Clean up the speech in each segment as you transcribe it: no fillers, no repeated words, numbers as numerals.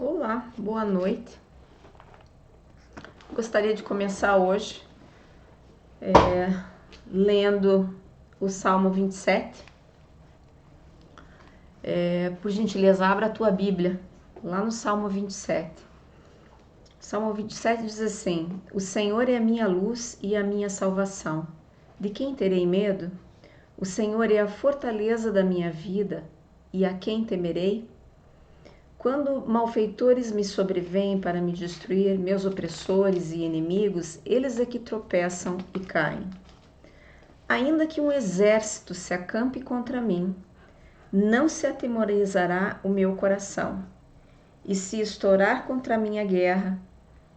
Olá, boa noite. Gostaria de começar hoje lendo o Salmo 27. Por gentileza, abra a tua Bíblia, lá no Salmo 27. O Salmo 27 diz assim: O Senhor é a minha luz e a minha salvação. De quem terei medo? O Senhor é a fortaleza da minha vida, e a quem temerei? Quando malfeitores me sobrevêm para me destruir, meus opressores e inimigos, eles é que tropeçam e caem. Ainda que um exército se acampe contra mim, não se atemorizará o meu coração. E se estourar contra mim a guerra,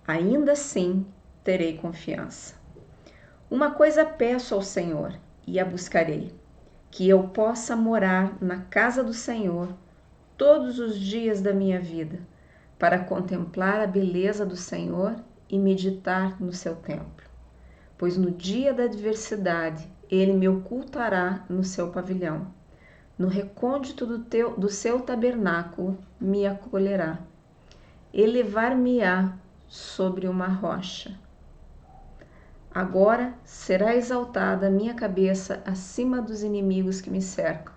ainda assim terei confiança. Uma coisa peço ao Senhor, e a buscarei, que eu possa morar na casa do Senhor todos os dias da minha vida, para contemplar a beleza do Senhor e meditar no seu templo. Pois no dia da adversidade ele me ocultará no seu pavilhão. No recôndito do seu tabernáculo me acolherá. Elevar-me-á sobre uma rocha. Agora será exaltada a minha cabeça acima dos inimigos que me cercam.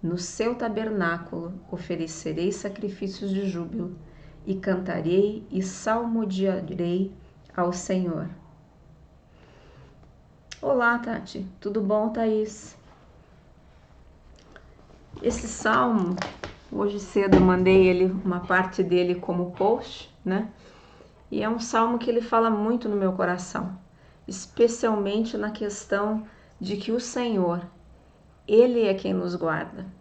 No seu tabernáculo oferecerei sacrifícios de júbilo e cantarei e salmodiarei ao Senhor. Olá, Tati. Tudo bom, Thaís? Esse salmo, hoje cedo eu mandei uma parte dele como post, né? E é um salmo que ele fala muito no meu coração, especialmente na questão de que o Senhor, Ele é quem nos guarda.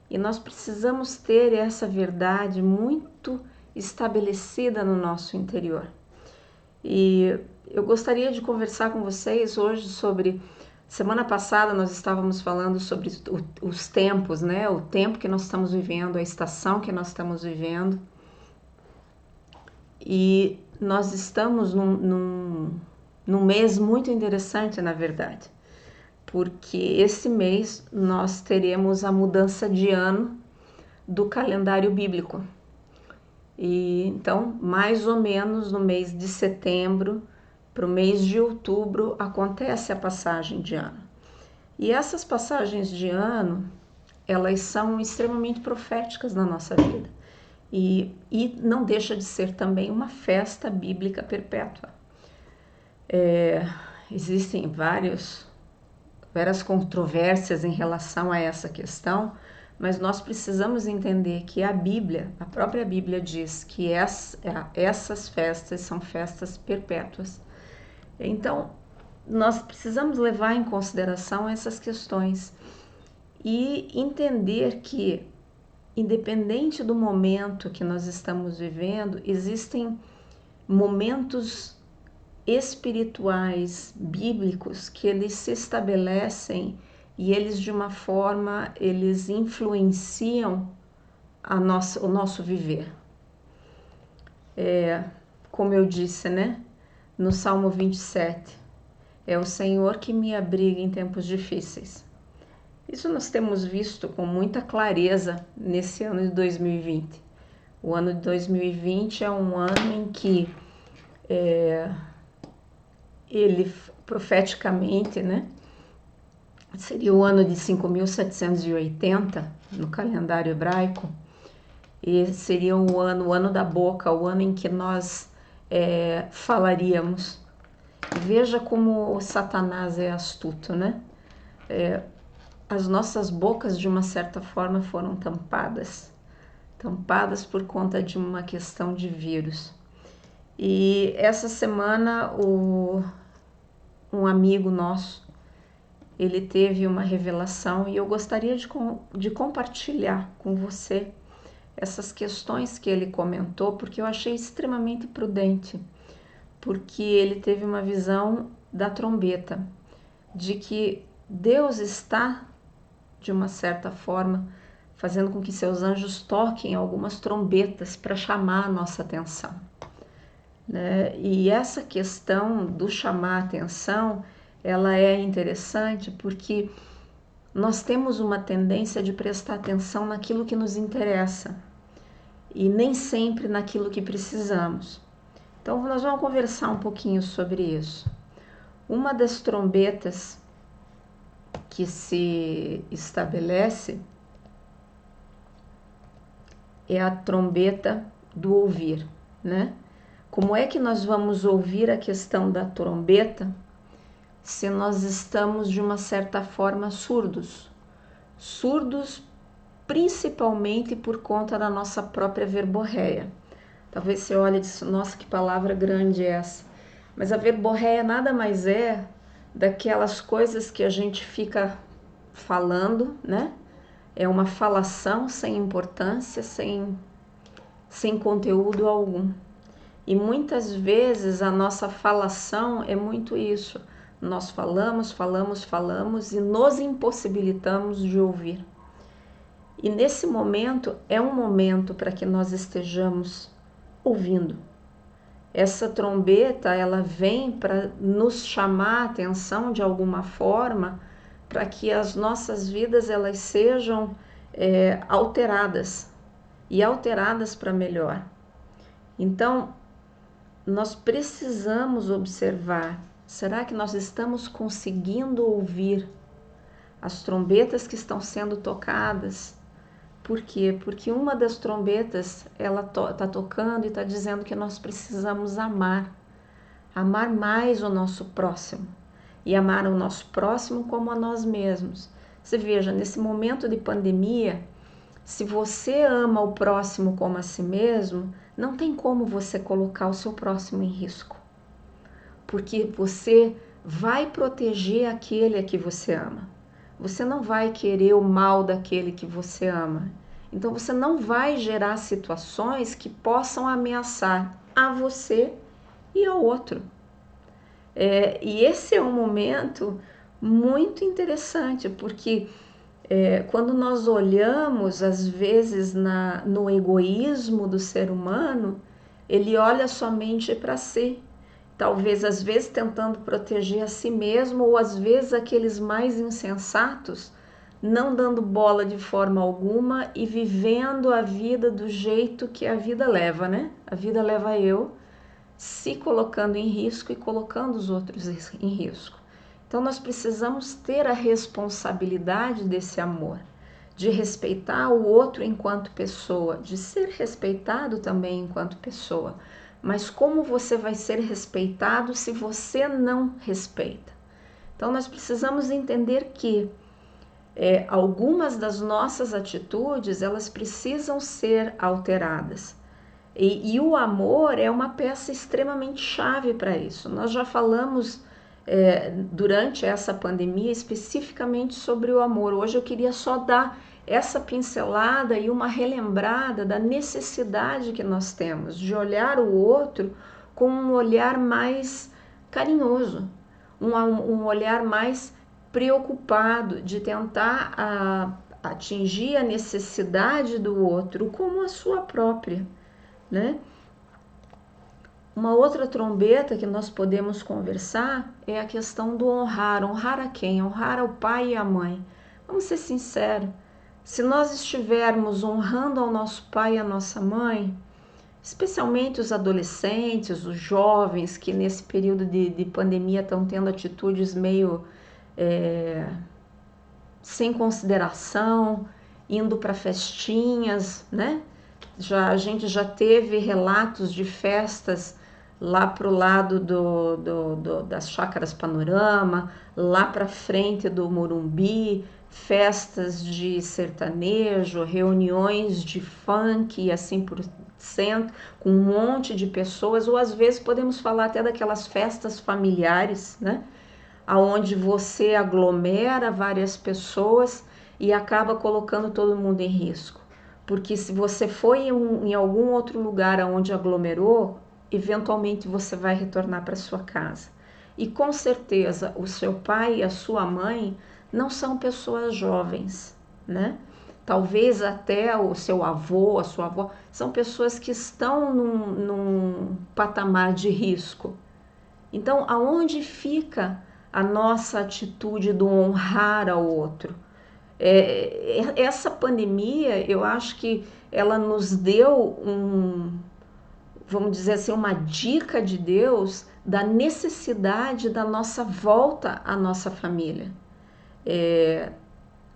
E nós precisamos ter essa verdade muito estabelecida no nosso interior. E eu gostaria de conversar com vocês hoje sobre... Semana passada nós estávamos falando sobre os tempos, né? O tempo que nós estamos vivendo, a estação que nós estamos vivendo. E nós estamos num mês muito interessante, na verdade, porque esse mês nós teremos a mudança de ano do calendário bíblico. E então, mais ou menos no mês de setembro para o mês de outubro acontece a passagem de ano. E essas passagens de ano, elas são extremamente proféticas na nossa vida. E não deixa de ser também uma festa bíblica perpétua. Existem várias controvérsias em relação a essa questão, mas nós precisamos entender que a Bíblia, a própria Bíblia diz que essas festas são festas perpétuas. Então, nós precisamos levar em consideração essas questões e entender que, independente do momento que nós estamos vivendo, existem momentos espirituais, bíblicos, que eles se estabelecem e eles de uma forma, eles influenciam o nosso viver. Como eu disse, né? No Salmo 27, é o Senhor que me abriga em tempos difíceis. Isso nós temos visto com muita clareza nesse ano de 2020. O ano de 2020 é um ano em que ele profeticamente, né, seria o ano de 5.780 no calendário hebraico, e seria o ano da boca, o ano em que nós falaríamos. Veja como o Satanás é astuto, né? As nossas bocas, de uma certa forma, foram tampadas por conta de uma questão de vírus. E essa semana um amigo nosso, ele teve uma revelação e eu gostaria de compartilhar com você essas questões que ele comentou, porque eu achei extremamente prudente, porque ele teve uma visão da trombeta, de que Deus está, de uma certa forma, fazendo com que seus anjos toquem algumas trombetas para chamar a nossa atenção. Né? E essa questão do chamar a atenção, ela é interessante porque nós temos uma tendência de prestar atenção naquilo que nos interessa. e nem sempre naquilo que precisamos. Então nós vamos conversar um pouquinho sobre isso. Uma das trombetas que se estabelece é a trombeta do ouvir, né? Como é que nós vamos ouvir a questão da trombeta se nós estamos de uma certa forma surdos? Surdos principalmente por conta da nossa própria verborreia. Talvez você olhe e diz, nossa, que palavra grande é essa? Mas a verborreia nada mais é daquelas coisas que a gente fica falando, né? É uma falação sem importância, sem conteúdo algum. E muitas vezes a nossa falação é muito isso. Nós falamos e nos impossibilitamos de ouvir. E nesse momento é um momento para que nós estejamos ouvindo. Essa trombeta, ela vem para nos chamar a atenção de alguma forma, para que as nossas vidas elas sejam alteradas, e alteradas para melhor. Então, nós precisamos observar, será que nós estamos conseguindo ouvir as trombetas que estão sendo tocadas? Por quê? Porque uma das trombetas, ela tá tocando e está dizendo que nós precisamos amar mais o nosso próximo, e amar o nosso próximo como a nós mesmos. Você veja, nesse momento de pandemia, se você ama o próximo como a si mesmo, não tem como você colocar o seu próximo em risco, porque você vai proteger aquele a que você ama. Você não vai querer o mal daquele que você ama. Então você não vai gerar situações que possam ameaçar a você e ao outro. E esse é um momento muito interessante, porque quando nós olhamos, às vezes, no egoísmo do ser humano, ele olha somente para si. Talvez, às vezes, tentando proteger a si mesmo, ou às vezes aqueles mais insensatos, não dando bola de forma alguma e vivendo a vida do jeito que a vida leva, né? A vida leva eu, se colocando em risco e colocando os outros em risco. Então nós precisamos ter a responsabilidade desse amor, de respeitar o outro enquanto pessoa, de ser respeitado também enquanto pessoa. Mas como você vai ser respeitado se você não respeita? Então nós precisamos entender que algumas das nossas atitudes, elas precisam ser alteradas. E o amor é uma peça extremamente chave para isso. Nós já falamos durante essa pandemia especificamente sobre o amor. Hoje eu queria só dar essa pincelada e uma relembrada da necessidade que nós temos de olhar o outro com um olhar mais carinhoso, um olhar mais preocupado, de tentar atingir a necessidade do outro como a sua própria, né? Uma outra trombeta que nós podemos conversar é a questão do honrar. Honrar a quem? Honrar ao pai e à mãe. Vamos ser sinceros, se nós estivermos honrando ao nosso pai e à nossa mãe, especialmente os adolescentes, os jovens que nesse período de pandemia estão tendo atitudes meio sem consideração, indo para festinhas, né? A gente já teve relatos de festas lá para o lado das Chácaras Panorama, lá para frente do Morumbi, festas de sertanejo, reuniões de funk e assim por cento, com um monte de pessoas, ou às vezes podemos falar até daquelas festas familiares, né? Onde você aglomera várias pessoas e acaba colocando todo mundo em risco. Porque se você foi em algum outro lugar onde aglomerou, eventualmente você vai retornar para sua casa. E com certeza o seu pai e a sua mãe não são pessoas jovens, né? Talvez até o seu avô, a sua avó, são pessoas que estão num patamar de risco. Então, aonde fica a nossa atitude do honrar ao outro? Essa pandemia, eu acho que ela nos deu vamos dizer assim, uma dica de Deus da necessidade da nossa volta à nossa família.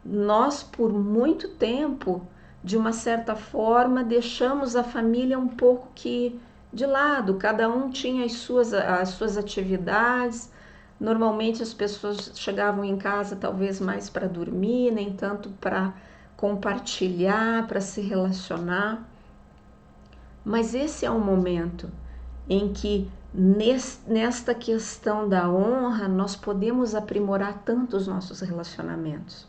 Nós, por muito tempo, de uma certa forma, deixamos a família um pouco que de lado, cada um tinha as suas atividades. Normalmente as pessoas chegavam em casa talvez mais para dormir, nem tanto para compartilhar, para se relacionar. Mas esse é um momento em que, nesta questão da honra, nós podemos aprimorar tanto os nossos relacionamentos.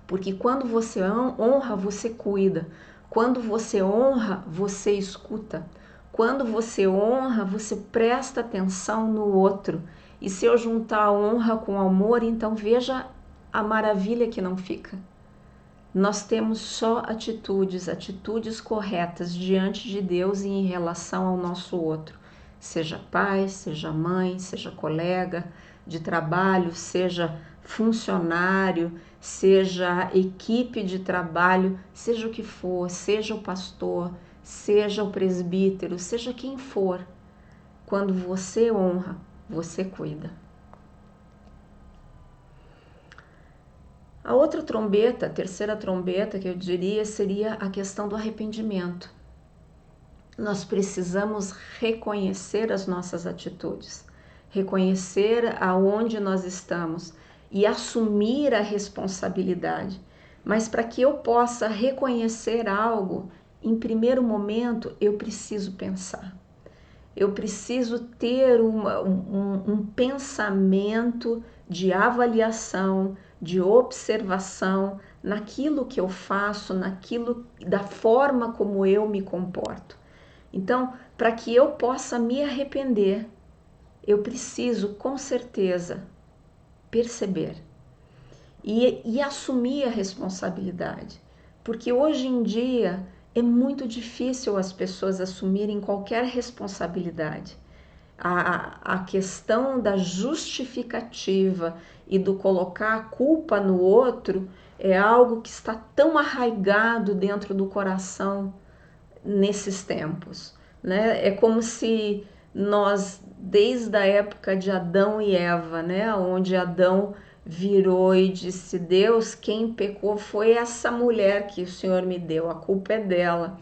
Porque quando você honra, você cuida. Quando você honra, você escuta. Quando você honra, você presta atenção no outro. E se eu juntar a honra com amor, então veja a maravilha que não fica. Nós temos só atitudes corretas diante de Deus e em relação ao nosso outro. Seja pai, seja mãe, seja colega de trabalho, seja funcionário, seja equipe de trabalho, seja o que for, seja o pastor, seja o presbítero, seja quem for. Quando você honra, você cuida. A outra trombeta, a terceira trombeta que eu diria, seria a questão do arrependimento. Nós precisamos reconhecer as nossas atitudes, reconhecer aonde nós estamos e assumir a responsabilidade. Mas para que eu possa reconhecer algo, em primeiro momento eu preciso pensar. Eu preciso ter um pensamento de avaliação, de observação naquilo que eu faço, da forma como eu me comporto. Então, para que eu possa me arrepender, eu preciso com certeza perceber e assumir a responsabilidade, porque hoje em dia é muito difícil as pessoas assumirem qualquer responsabilidade. A questão da justificativa e do colocar a culpa no outro é algo que está tão arraigado dentro do coração nesses tempos, né? É como se nós, desde a época de Adão e Eva, né, onde Adão virou e disse: Deus, quem pecou foi essa mulher que o Senhor me deu, a culpa é dela.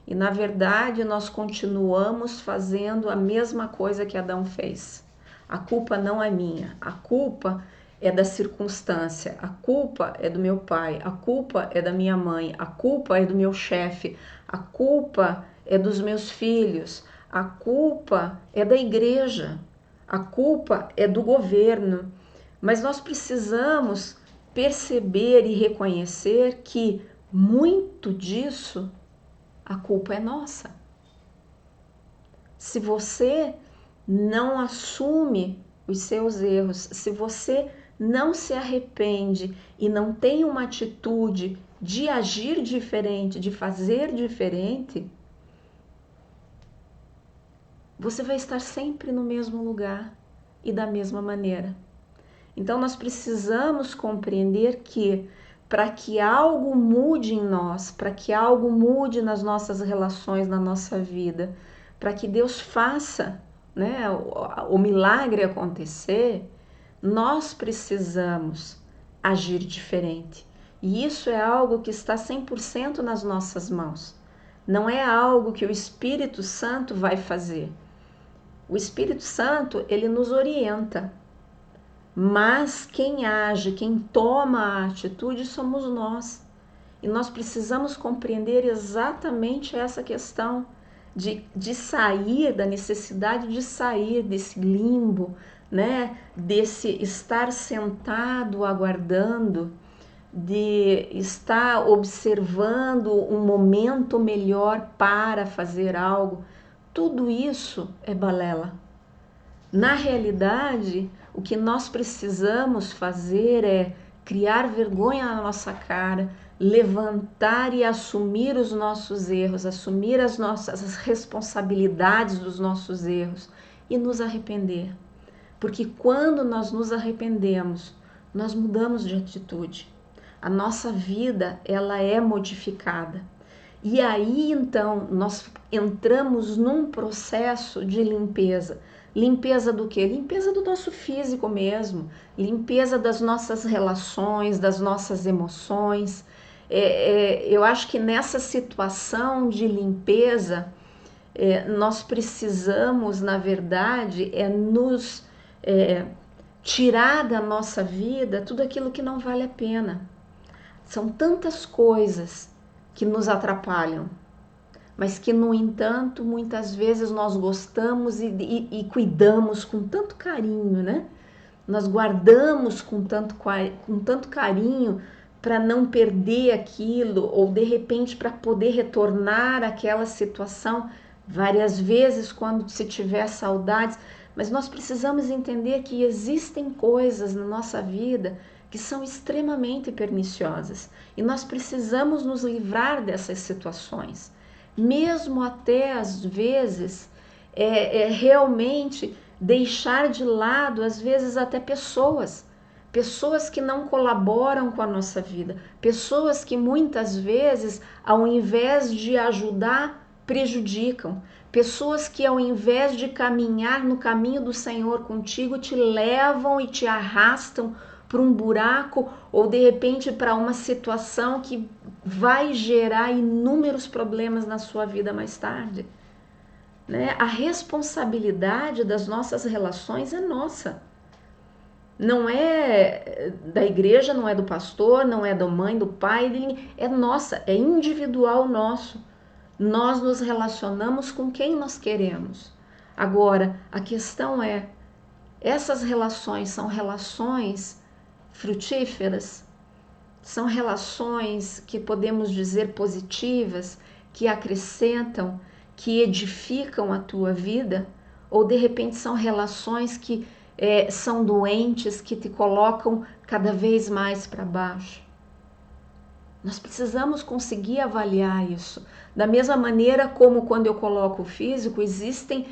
E na verdade nós continuamos fazendo a mesma coisa que Adão fez. A culpa não é minha, a culpa é da circunstância, a culpa é do meu pai, a culpa é da minha mãe, a culpa é do meu chefe, a culpa é dos meus filhos, a culpa é da igreja, a culpa é do governo. Mas nós precisamos perceber e reconhecer que muito disso, a culpa é nossa. Se você não assume os seus erros, se você não se arrepende e não tem uma atitude de agir diferente, de fazer diferente, você vai estar sempre no mesmo lugar e da mesma maneira. Então nós precisamos compreender que para que algo mude em nós, para que algo mude nas nossas relações, na nossa vida, para que Deus faça, né, o milagre acontecer, nós precisamos agir diferente. E isso é algo que está 100% nas nossas mãos. Não é algo que o Espírito Santo vai fazer. O Espírito Santo, ele nos orienta. Mas quem age, quem toma a atitude somos nós. E nós precisamos compreender exatamente essa questão de sair, da necessidade de sair desse limbo, né? Desse estar sentado aguardando, de estar observando um momento melhor para fazer algo. Tudo isso é balela. Na realidade, o que nós precisamos fazer é criar vergonha na nossa cara, levantar e assumir os nossos erros, assumir as nossas responsabilidades dos nossos erros e nos arrepender. Porque quando nós nos arrependemos, nós mudamos de atitude. a nossa vida ela é modificada. E aí então nós entramos num processo de limpeza. Limpeza do quê? Limpeza do nosso físico mesmo, limpeza das nossas relações, das nossas emoções. Eu acho que nessa situação de limpeza, nós precisamos, na verdade, nos tirar da nossa vida tudo aquilo que não vale a pena. São tantas coisas que nos atrapalham, mas que, no entanto, muitas vezes nós gostamos e cuidamos com tanto carinho, né? Nós guardamos com tanto carinho para não perder aquilo, ou de repente para poder retornar àquela situação várias vezes quando se tiver saudades. Mas nós precisamos entender que existem coisas na nossa vida que são extremamente perniciosas e nós precisamos nos livrar dessas situações, mesmo até às vezes realmente deixar de lado, às vezes até pessoas que não colaboram com a nossa vida, pessoas que muitas vezes, ao invés de ajudar, prejudicam, pessoas que ao invés de caminhar no caminho do Senhor contigo, te levam e te arrastam para um buraco ou de repente para uma situação que vai gerar inúmeros problemas na sua vida mais tarde. Né? A responsabilidade das nossas relações é nossa. Não é da igreja, não é do pastor, não é da mãe, do pai, é nossa, é individual nosso. Nós nos relacionamos com quem nós queremos. Agora, a questão é, essas relações são relações frutíferas? São relações que podemos dizer positivas, que acrescentam, que edificam a tua vida? Ou de repente são relações que são doentes, que te colocam cada vez mais para baixo? Nós precisamos conseguir avaliar isso. Da mesma maneira como quando eu coloco o físico, existem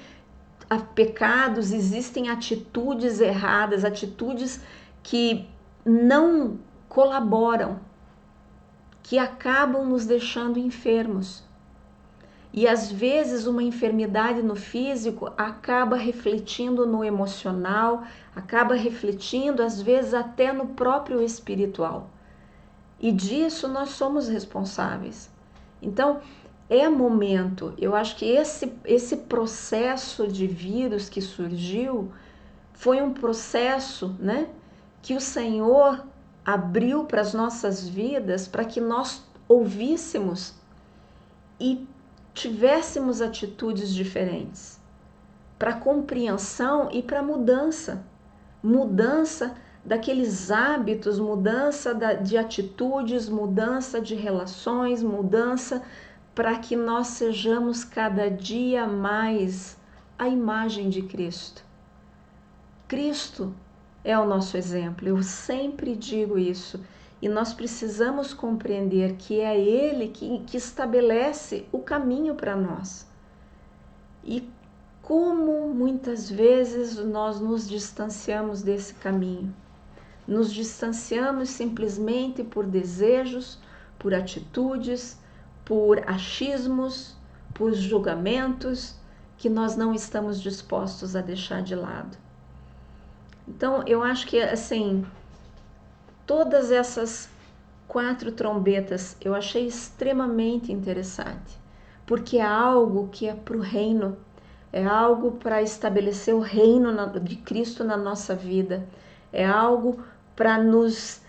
pecados, existem atitudes erradas, atitudes que não colaboram, que acabam nos deixando enfermos. E às vezes uma enfermidade no físico acaba refletindo no emocional, acaba refletindo às vezes até no próprio espiritual. E disso nós somos responsáveis. Então, é momento, eu acho que esse processo de vírus que surgiu foi um processo, né, que o Senhor abriu para as nossas vidas para que nós ouvíssemos e tivéssemos atitudes diferentes, para compreensão e para mudança daqueles hábitos, mudança de atitudes, mudança de relações, mudança para que nós sejamos cada dia mais a imagem de Cristo. Cristo é o nosso exemplo, eu sempre digo isso, e nós precisamos compreender que é Ele que estabelece o caminho para nós. E como muitas vezes nós nos distanciamos desse caminho. Nos distanciamos simplesmente por desejos, por atitudes, por achismos, por julgamentos que nós não estamos dispostos a deixar de lado. Então, eu acho que, assim, todas essas 4 trombetas eu achei extremamente interessante, porque é algo que é para o reino, é algo para estabelecer o reino de Cristo na nossa vida, é algo para nos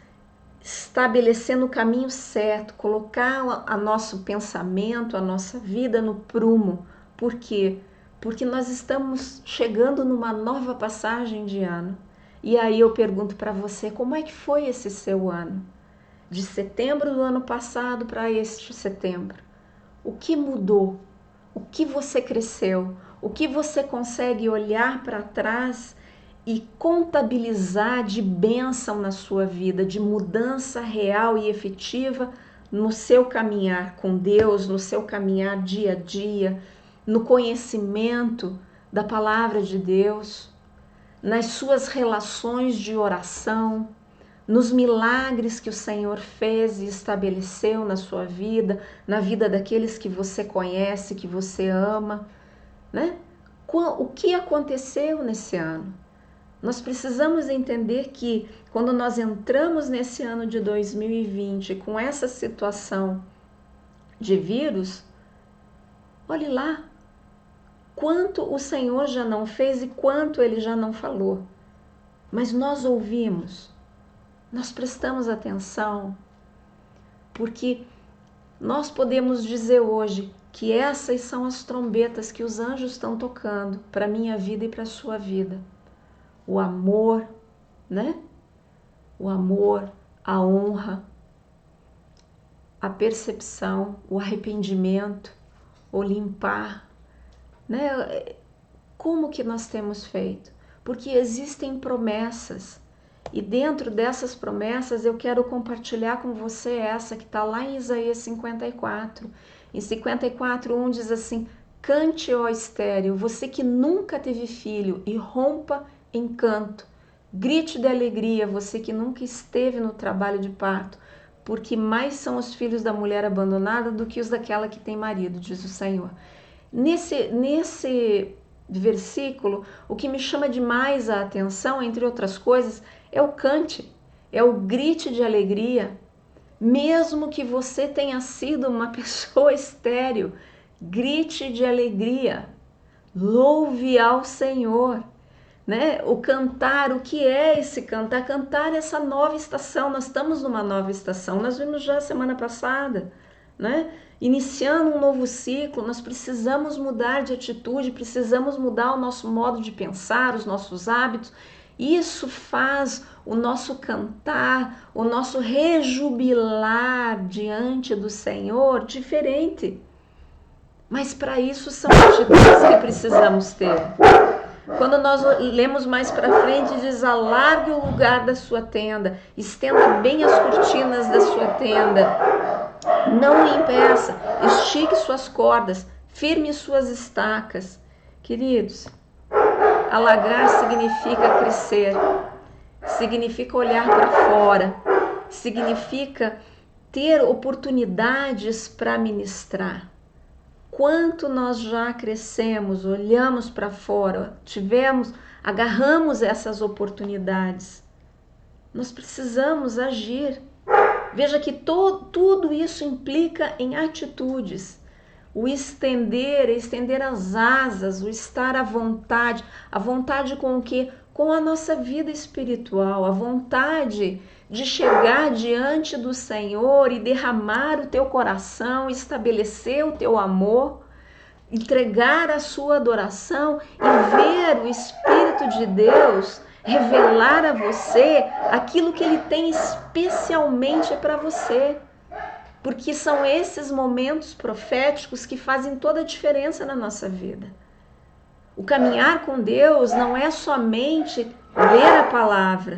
estabelecer no caminho certo, colocar o nosso pensamento, a nossa vida no prumo. Por quê? Porque nós estamos chegando numa nova passagem de ano. E aí eu pergunto para você, como é que foi esse seu ano? De setembro do ano passado para este setembro. O que mudou? O que você cresceu? O que você consegue olhar para trás e contabilizar de bênção na sua vida, de mudança real e efetiva no seu caminhar com Deus, no seu caminhar dia a dia, no conhecimento da palavra de Deus, nas suas relações de oração, nos milagres que o Senhor fez e estabeleceu na sua vida, na vida daqueles que você conhece, que você ama, né? O que aconteceu nesse ano? Nós precisamos entender que quando nós entramos nesse ano de 2020 com essa situação de vírus, olhe lá, quanto o Senhor já não fez e quanto Ele já não falou. Mas nós ouvimos, nós prestamos atenção, porque nós podemos dizer hoje que essas são as trombetas que os anjos estão tocando para a minha vida e para a sua vida. O amor, né? O amor, a honra, a percepção, o arrependimento, o limpar, né? Como que nós temos feito? Porque existem promessas e dentro dessas promessas eu quero compartilhar com você essa que está lá em Isaías 54. Em 54:1 diz assim: cante, ó estéril, você que nunca teve filho, e rompa em canto. Grite de alegria, você que nunca esteve no trabalho de parto, porque mais são os filhos da mulher abandonada do que os daquela que tem marido, diz o Senhor. Nesse versículo, o que me chama demais a atenção, entre outras coisas, é o cante, é o grite de alegria. Mesmo que você tenha sido uma pessoa estéril, grite de alegria, louve ao Senhor, né? O cantar, o que é esse cantar? Cantar é essa nova estação, nós estamos numa nova estação, nós vimos já semana passada, né? Iniciando um novo ciclo, nós precisamos mudar de atitude, precisamos mudar o nosso modo de pensar, os nossos hábitos. Isso faz o nosso cantar, o nosso rejubilar diante do Senhor diferente. Mas para isso são atitudes que precisamos ter. Quando nós lemos mais para frente, diz: alargue o lugar da sua tenda, estenda bem as cortinas da sua tenda, não o impeça, estique suas cordas, firme suas estacas. Queridos, alagrar significa crescer, significa olhar para fora, significa ter oportunidades para ministrar. Quanto nós já crescemos, olhamos para fora, agarramos essas oportunidades. Nós precisamos agir. Veja que tudo isso implica em atitudes. O estender as asas, o estar à vontade com o quê? Com a nossa vida espiritual, a vontade de chegar diante do Senhor e derramar o teu coração, estabelecer o teu amor, entregar a sua adoração e ver o Espírito de Deus revelar a você aquilo que Ele tem especialmente para você. Porque são esses momentos proféticos que fazem toda a diferença na nossa vida. O caminhar com Deus não é somente ler a palavra,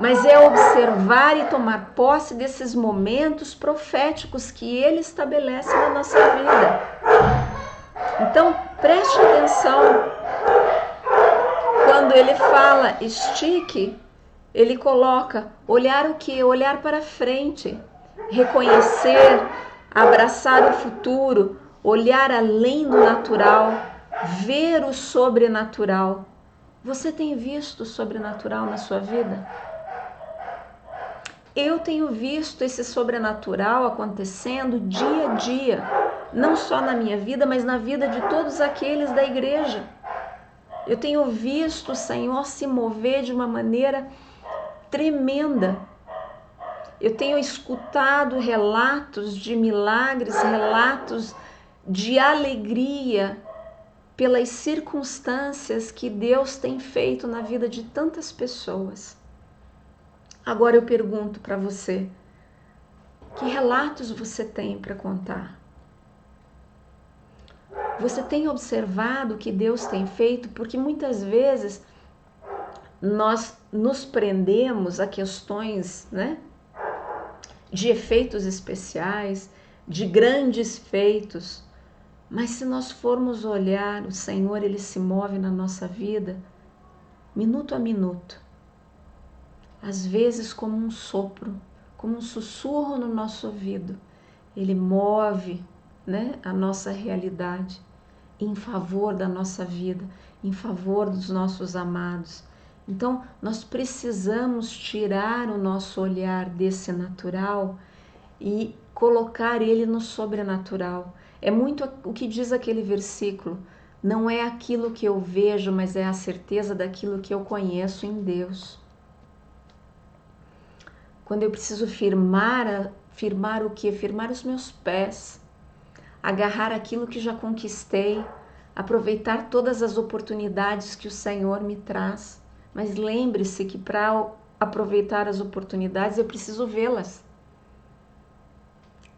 mas é observar e tomar posse desses momentos proféticos que Ele estabelece na nossa vida. Então, preste atenção. Quando Ele fala estique, Ele coloca olhar o quê? Olhar para frente. Reconhecer, abraçar o futuro, olhar além do natural, ver o sobrenatural. Você tem visto o sobrenatural na sua vida? Eu tenho visto esse sobrenatural acontecendo dia a dia, não só na minha vida, mas na vida de todos aqueles da igreja. Eu tenho visto o Senhor se mover de uma maneira tremenda. Eu tenho escutado relatos de milagres, relatos de alegria pelas circunstâncias que Deus tem feito na vida de tantas pessoas. Agora eu pergunto para você, que relatos você tem para contar? Você tem observado o que Deus tem feito? Porque muitas vezes nós nos prendemos a questões, né, de efeitos especiais, de grandes feitos, mas se nós formos olhar, o Senhor, Ele se move na nossa vida, minuto a minuto. às vezes como um sopro, como um sussurro no nosso ouvido. Ele move, né, a nossa realidade em favor da nossa vida, em favor dos nossos amados. Então, nós precisamos tirar o nosso olhar desse natural e colocar ele no sobrenatural. É muito o que diz aquele versículo: não é aquilo que eu vejo, mas é a certeza daquilo que eu conheço em Deus. Quando eu preciso firmar o quê? Firmar os meus pés, agarrar aquilo que já conquistei, aproveitar todas as oportunidades que o Senhor me traz. Mas lembre-se que para aproveitar as oportunidades eu preciso vê-las.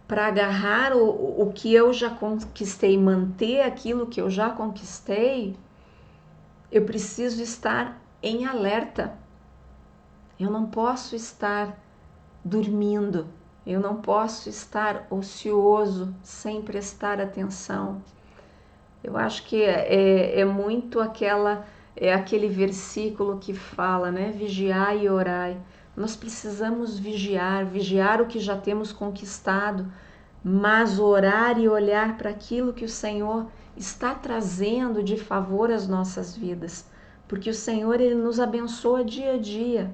Para agarrar o que eu já conquistei, manter aquilo que eu já conquistei, eu preciso estar em alerta. Eu não posso estar dormindo, eu não posso estar ocioso sem prestar atenção. Eu acho que é muito aquele versículo que fala, né? Vigiai e orai. Nós precisamos vigiar o que já temos conquistado, mas orar e olhar para aquilo que o Senhor está trazendo de favor às nossas vidas, porque o Senhor, Ele nos abençoa dia a dia.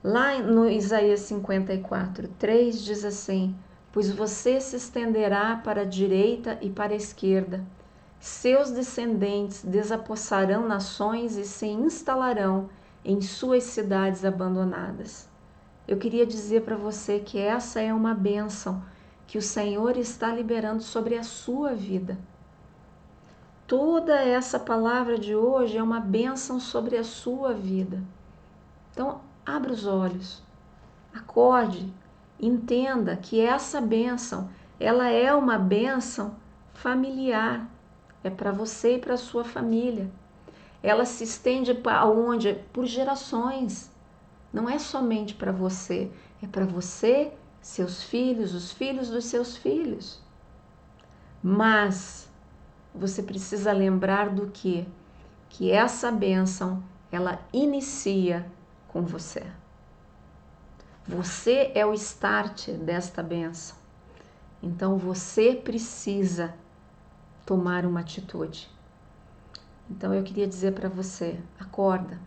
Lá no Isaías 54:3 diz assim: pois você se estenderá para a direita e para a esquerda, seus descendentes desapossarão nações e se instalarão em suas cidades abandonadas. Eu queria dizer para você que essa é uma bênção que o Senhor está liberando sobre a sua vida. Toda essa palavra de hoje é uma bênção sobre a sua vida. Então, abra os olhos, acorde, entenda que essa bênção, ela é uma bênção familiar, é para você e para a sua família. Ela se estende para onde? Por gerações. Não é somente para você, é para você, seus filhos, os filhos dos seus filhos. Mas você precisa lembrar do quê? Que essa bênção, ela inicia com você. Você é o start desta bênção. Então você precisa tomar uma atitude. Então eu queria dizer para você, acorda,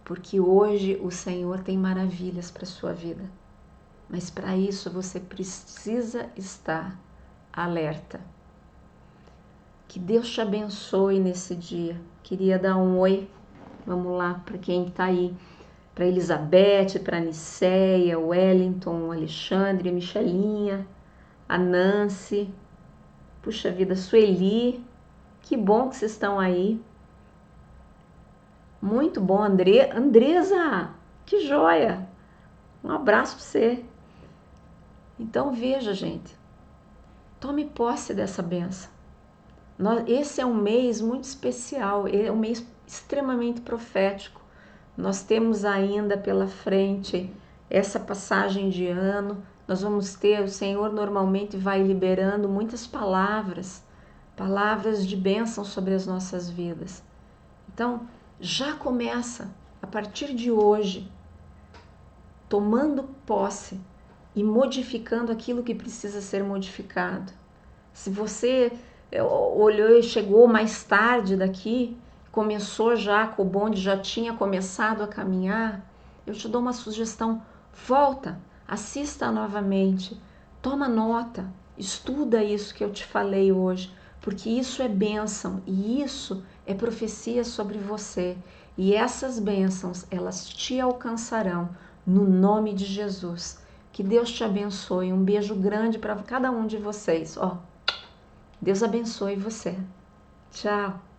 porque hoje o Senhor tem maravilhas para a sua vida, mas para isso você precisa estar alerta. Que Deus te abençoe nesse dia. Queria dar um oi, vamos lá, para quem está aí, para Elizabeth, para Niceia, Wellington, Alexandre, Michelinha, a Nancy, puxa vida, Sueli, que bom que vocês estão aí. Muito bom, Andresa, que joia! Um abraço para você. Então veja, gente, tome posse dessa bênção. Esse é um mês muito especial, é um mês extremamente profético. Nós temos ainda pela frente essa passagem de ano. Nós vamos ter, o Senhor normalmente vai liberando muitas palavras de bênção sobre as nossas vidas. Então, já começa a partir de hoje, tomando posse e modificando aquilo que precisa ser modificado. Se você olhou e chegou mais tarde daqui, começou já com o bonde, já tinha começado a caminhar, eu te dou uma sugestão: volta, assista novamente, toma nota, estuda isso que eu te falei hoje, porque isso é bênção e isso é profecia sobre você. E essas bênçãos, elas te alcançarão no nome de Jesus. Que Deus te abençoe. Um beijo grande para cada um de vocês. Deus abençoe você. Tchau.